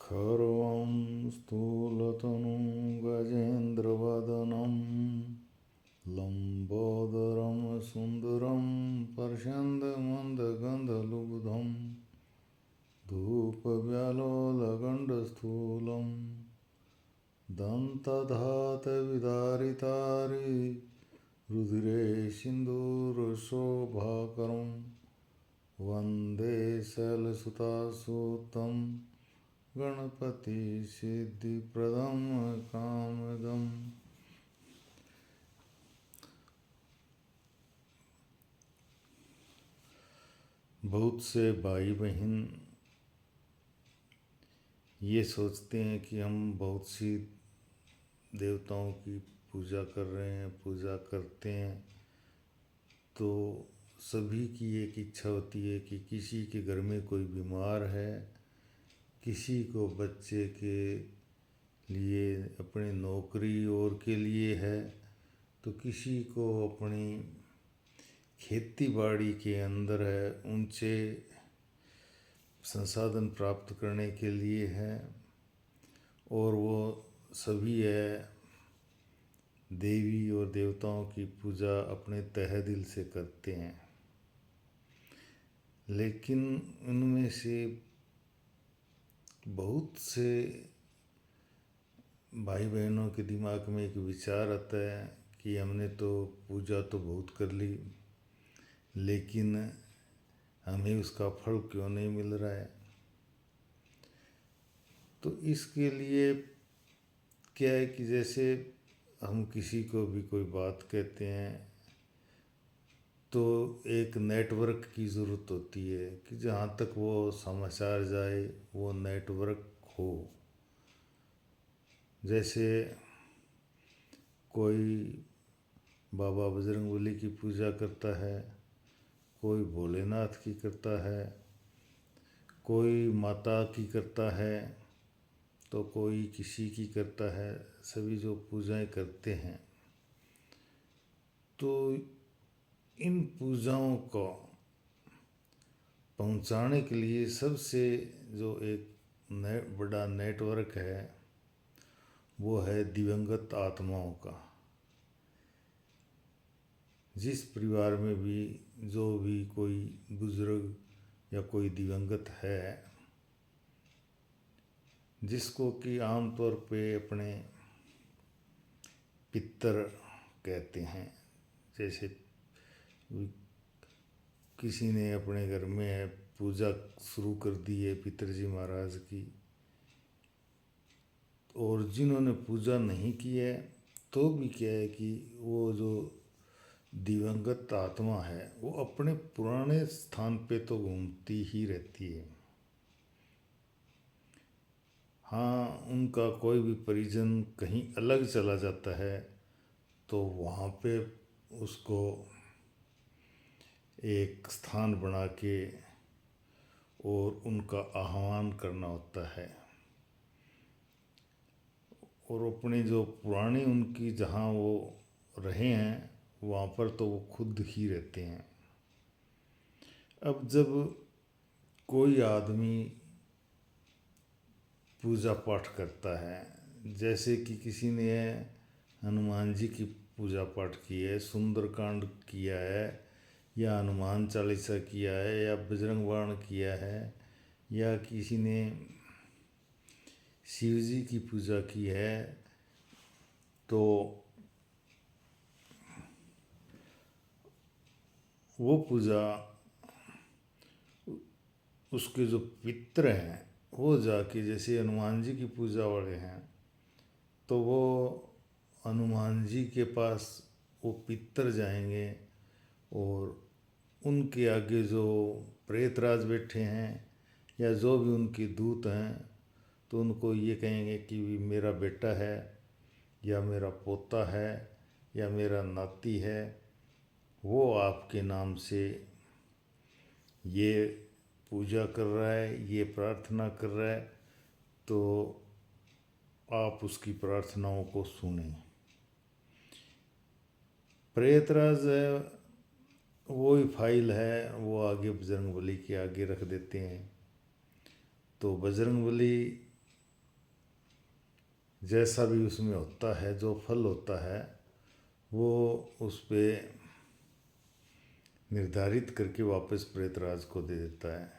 खर्वं स्थूलतनुं गजेन्द्रवदनं लम्बोदरं सुन्दरं पर्शन्दमन्दगन्धलुब्धं धूपव्यालोलगण्डस्थूलं दन्तधातविदारितारि रुधिरे सिन्दूरशोभाकरं वन्दे शैलसुतासूतं गणपति सिद्धिप्रदं कामदम्। बहुत से भाई बहन ये सोचते हैं कि हम बहुत सी देवताओं की पूजा कर रहे हैं, पूजा करते हैं, तो सभी की एक इच्छा होती है कि किसी के घर में कोई बीमार है, किसी को बच्चे के लिए, अपनी नौकरी और के लिए है, तो किसी को अपनी खेती बाड़ी के अंदर है, ऊंचे संसाधन प्राप्त करने के लिए है, और वो सभी है देवी और देवताओं की पूजा अपने तहे दिल से करते हैं। लेकिन उनमें से बहुत से भाई बहनों के दिमाग में एक विचार आता है कि हमने तो पूजा तो बहुत कर ली, लेकिन हमें उसका फल क्यों नहीं मिल रहा है। तो इसके लिए क्या है कि जैसे हम किसी को भी कोई बात कहते हैं तो एक नेटवर्क की ज़रूरत होती है कि जहाँ तक वो समाचार जाए वो नेटवर्क हो। जैसे कोई बाबा बजरंगबली की पूजा करता है, कोई भोलेनाथ की करता है, कोई माता की करता है, तो कोई किसी की करता है। सभी जो पूजाएं करते हैं, तो इन पूजाओं को पहुंचाने के लिए सबसे जो एक बड़ा नेटवर्क है वो है दिवंगत आत्माओं का। जिस परिवार में भी जो भी कोई बुजुर्ग या कोई दिवंगत है, जिसको कि आमतौर पे अपने पितर कहते हैं, जैसे किसी ने अपने घर में है पूजा शुरू कर दी है पितरजी महाराज की, और जिन्होंने पूजा नहीं की है तो भी क्या है कि वो जो दिवंगत आत्मा है वो अपने पुराने स्थान पे तो घूमती ही रहती है। हाँ, उनका कोई भी परिजन कहीं अलग चला जाता है तो वहाँ पे उसको एक स्थान बना के और उनका आह्वान करना होता है, और अपनी जो पुरानी उनकी जहाँ वो रहे हैं वहाँ पर तो वो खुद ही रहते हैं। अब जब कोई आदमी पूजा पाठ करता है, जैसे कि किसी ने हनुमान जी की पूजा पाठ की है, सुंदरकांड किया है, या हनुमान चालीसा किया है, या बजरंग बाण किया है, या किसी ने शिव जी की पूजा की है, तो वो पूजा उसके जो पितर हैं वो जाके, जैसे हनुमान जी की पूजा वाले हैं तो वो हनुमान जी के पास वो पितर जाएंगे और उनके आगे जो प्रेतराज बैठे हैं या जो भी उनके दूत हैं तो उनको ये कहेंगे कि मेरा बेटा है, या मेरा पोता है, या मेरा नाती है, वो आपके नाम से ये पूजा कर रहा है, ये प्रार्थना कर रहा है, तो आप उसकी प्रार्थनाओं को सुनें। प्रेतराज वो ही फाइल है, वो आगे बजरंगबली के आगे रख देते हैं। तो बजरंगबली जैसा भी उसमें होता है, जो फल होता है वो उस पे निर्धारित करके वापस प्रेतराज को दे देता है।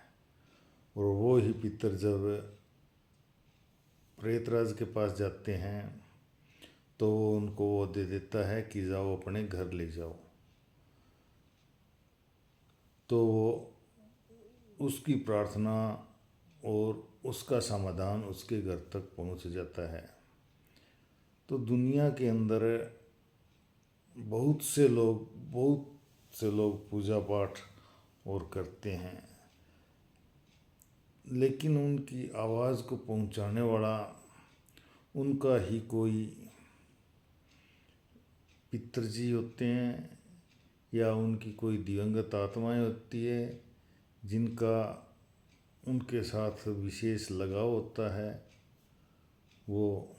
और वो ही पितर जब प्रेतराज के पास जाते हैं तो वो उनको वो दे देता है कि जाओ अपने घर ले जाओ। तो वो उसकी प्रार्थना और उसका समाधान उसके घर तक पहुंच जाता है। तो दुनिया के अंदर बहुत से लोग पूजा पाठ और करते हैं, लेकिन उनकी आवाज़ को पहुंचाने वाला उनका ही कोई पितृजी होते हैं या उनकी कोई दिवंगत आत्माएं होती है जिनका उनके साथ विशेष लगाव होता है। वो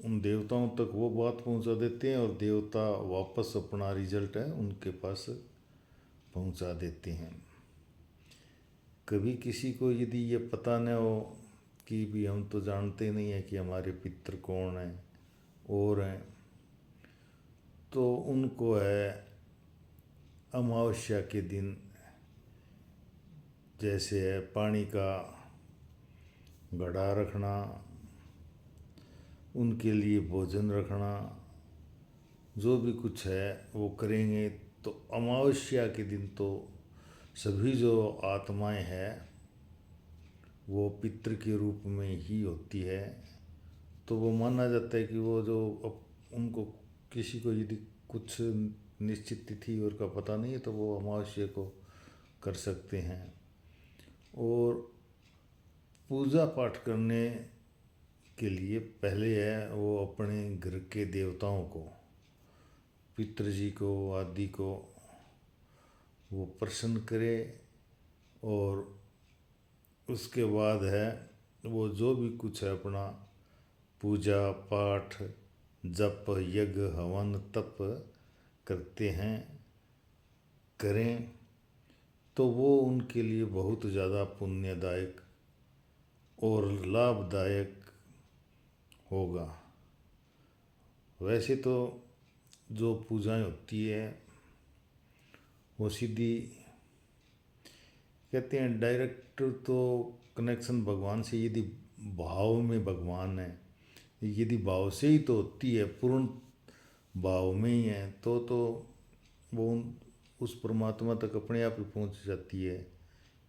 उन देवताओं तक वो बात पहुंचा देते हैं और देवता वापस अपना रिजल्ट है उनके पास पहुंचा देते हैं। कभी किसी को यदि ये पता न हो कि भी हम तो जानते नहीं है कि हमारे पितृ कौन हैं और हैं, तो उनको है अमावस्या के दिन जैसे है पानी का घड़ा रखना, उनके लिए भोजन रखना, जो भी कुछ है वो करेंगे। तो अमावस्या के दिन तो सभी जो आत्माएं हैं वो पितृ के रूप में ही होती है। तो वो माना जाता है कि वो जो उनको किसी को यदि कुछ निश्चित तिथि और का पता नहीं है तो वो अमावस्या को कर सकते हैं। और पूजा पाठ करने के लिए पहले है वो अपने घर के देवताओं को, पितृजी को आदि को वो प्रसन्न करे और उसके बाद है वो जो भी कुछ है अपना पूजा पाठ जप यज्ञ हवन तप करते हैं करें, तो वो उनके लिए बहुत ज़्यादा पुण्यदायक और लाभदायक होगा। वैसे तो जो पूजाएं होती है वो सीधी कहते हैं डायरेक्ट तो कनेक्शन भगवान से यदि भाव में भगवान है, यदि भाव से ही तो होती है, पूर्ण भाव में ही है तो वो उस परमात्मा तक अपने आप ही पहुंच जाती है,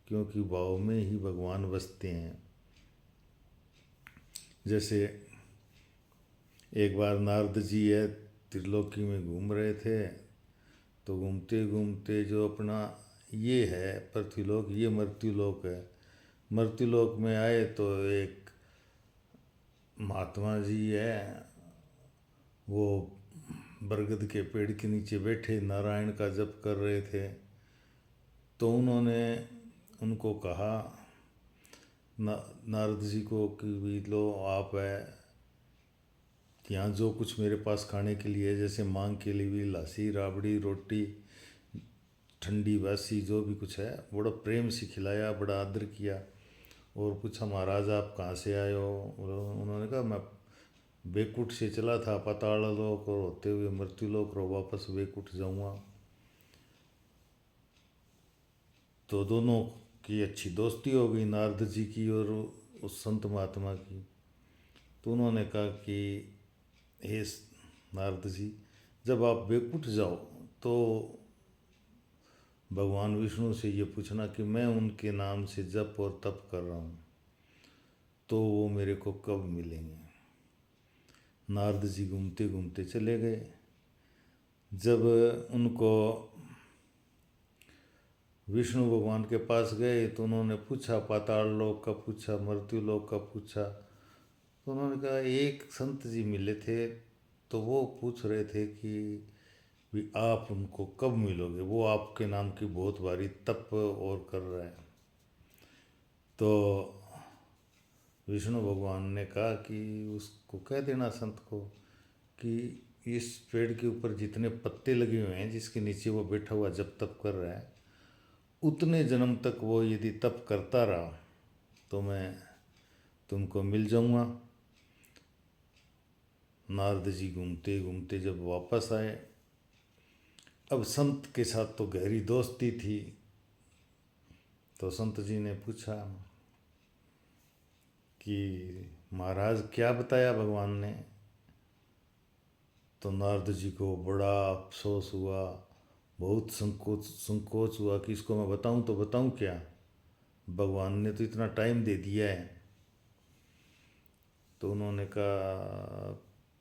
क्योंकि भाव में ही भगवान बसते हैं। जैसे एक बार नारद जी है त्रिलोकी में घूम रहे थे, तो घूमते घूमते जो अपना ये है पृथ्वीलोक, ये मृत्युलोक है। मृत्युलोक में आए तो एक महात्मा जी है वो बरगद के पेड़ के नीचे बैठे नारायण का जप कर रहे थे। तो उन्होंने उनको कहा नारद जी को कि भी लो आप है यहाँ जो कुछ मेरे पास खाने के लिए है, जैसे मांग के लिए भी लस्सी राबड़ी रोटी ठंडी बासी जो भी कुछ है बड़ा प्रेम से खिलाया, बड़ा आदर किया और पूछा महाराज आप कहाँ से आए हो। उन्होंने कहा मैं बेकुट से चला था पाताल लोक और होते हुए मृत्युलोक और वापस बेकुट जाऊँगा। तो दोनों की अच्छी दोस्ती हो गई नारद जी की और उस संत महात्मा की। तो उन्होंने कहा कि हे नारद जी जब आप बेकुट जाओ तो भगवान विष्णु से ये पूछना कि मैं उनके नाम से जप और तप कर रहा हूँ तो वो मेरे को कब मिलेंगे। नारद जी घूमते घूमते चले गए। जब उनको विष्णु भगवान के पास गए तो उन्होंने पूछा पाताल लोक का पूछा, मृत्यु लोक का पूछा। तो उन्होंने कहा एक संत जी मिले थे तो वो पूछ रहे थे कि भी आप उनको कब मिलोगे, वो आपके नाम की बहुत भारी तप और कर रहा है। तो विष्णु भगवान ने कहा कि उसको कह देना संत को कि इस पेड़ के ऊपर जितने पत्ते लगे हुए हैं जिसके नीचे वो बैठा हुआ जब तप कर रहा है उतने जन्म तक वो यदि तप करता रहा तो मैं तुमको मिल जाऊँगा। नारद जी घूमते घूमते जब वापस आए, अब संत के साथ तो गहरी दोस्ती थी, तो संत जी ने पूछा कि महाराज क्या बताया भगवान ने। तो नारद जी को बड़ा अफसोस हुआ, बहुत संकोच हुआ कि इसको मैं बताऊं तो बताऊं क्या, भगवान ने तो इतना टाइम दे दिया है। तो उन्होंने कहा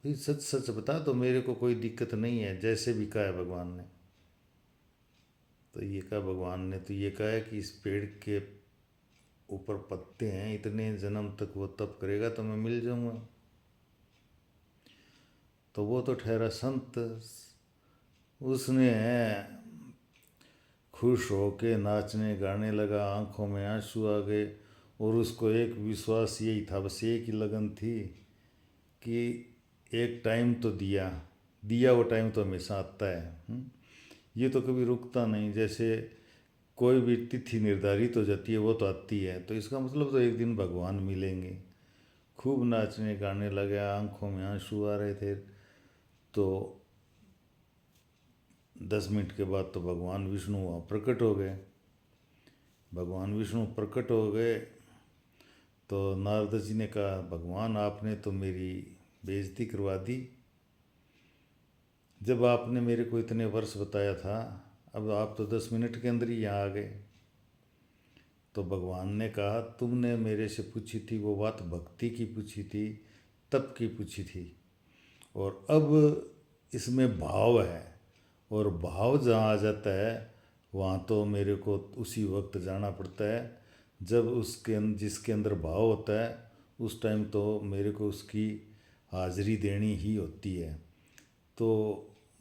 भाई सच सच बता, तो मेरे को कोई दिक्कत नहीं है, जैसे भी कहा है भगवान ने। तो ये कहा भगवान ने तो ये कहा है कि इस पेड़ के ऊपर पत्ते हैं, इतने जन्म तक वो तप करेगा तो मैं मिल जाऊंगा। तो वो तो ठहरा संत, उसने खुश होके नाचने गाने लगा, आंखों में आंसू आ गए। और उसको एक विश्वास यही था, बस एक ही लगन थी कि एक टाइम तो दिया दिया, वो टाइम तो हमेशा आता है। ये तो कभी रुकता नहीं। जैसे कोई भी तिथि निर्धारित हो जाती है, वो तो आती है, तो इसका मतलब तो एक दिन भगवान मिलेंगे। खूब नाचने गाने लगे, आंखों में आंसू आ रहे थे। तो 10 मिनट के बाद तो भगवान विष्णु वहाँ प्रकट हो गए। भगवान विष्णु प्रकट हो गए तो नारद जी ने कहा भगवान आपने तो मेरी बेइज्जती करवा दी, जब आपने मेरे को इतने वर्ष बताया था, अब आप तो 10 मिनट के अंदर ही यहाँ आ गए। तो भगवान ने कहा तुमने मेरे से पूछी थी वो बात, भक्ति की पूछी थी, तप की पूछी थी, और अब इसमें भाव है। और भाव जहाँ आ जाता है वहाँ तो मेरे को उसी वक्त जाना पड़ता है, जब जिसके अंदर भाव होता है उस टाइम तो मेरे को उसकी हाजिरी देनी ही होती है। तो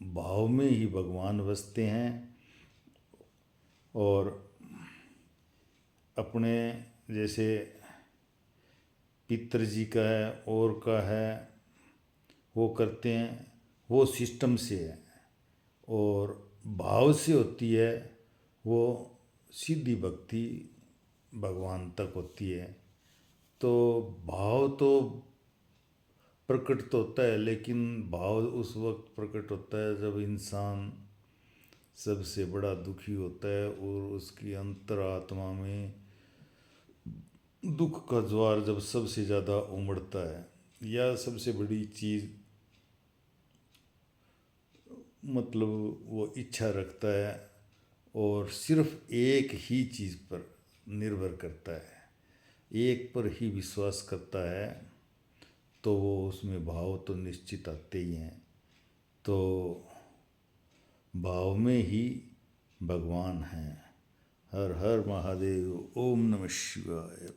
भाव में ही भगवान बसते हैं। और अपने जैसे पितर जी का है और का है, वो करते हैं, वो सिस्टम से है। और भाव से होती है वो सीधी भक्ति भगवान तक होती है। तो भाव तो प्रकट तो होता है, लेकिन भाव उस वक्त प्रकट होता है जब इंसान सबसे बड़ा दुखी होता है और उसकी अंतरात्मा में दुख का ज्वार जब सबसे ज़्यादा उमड़ता है, या सबसे बड़ी चीज़ मतलब वो इच्छा रखता है और सिर्फ एक ही चीज़ पर निर्भर करता है, एक पर ही विश्वास करता है, तो वो उसमें भाव तो निश्चित आते ही हैं। तो भाव में ही भगवान हैं। हर हर महादेव, ओम नमः शिवाय।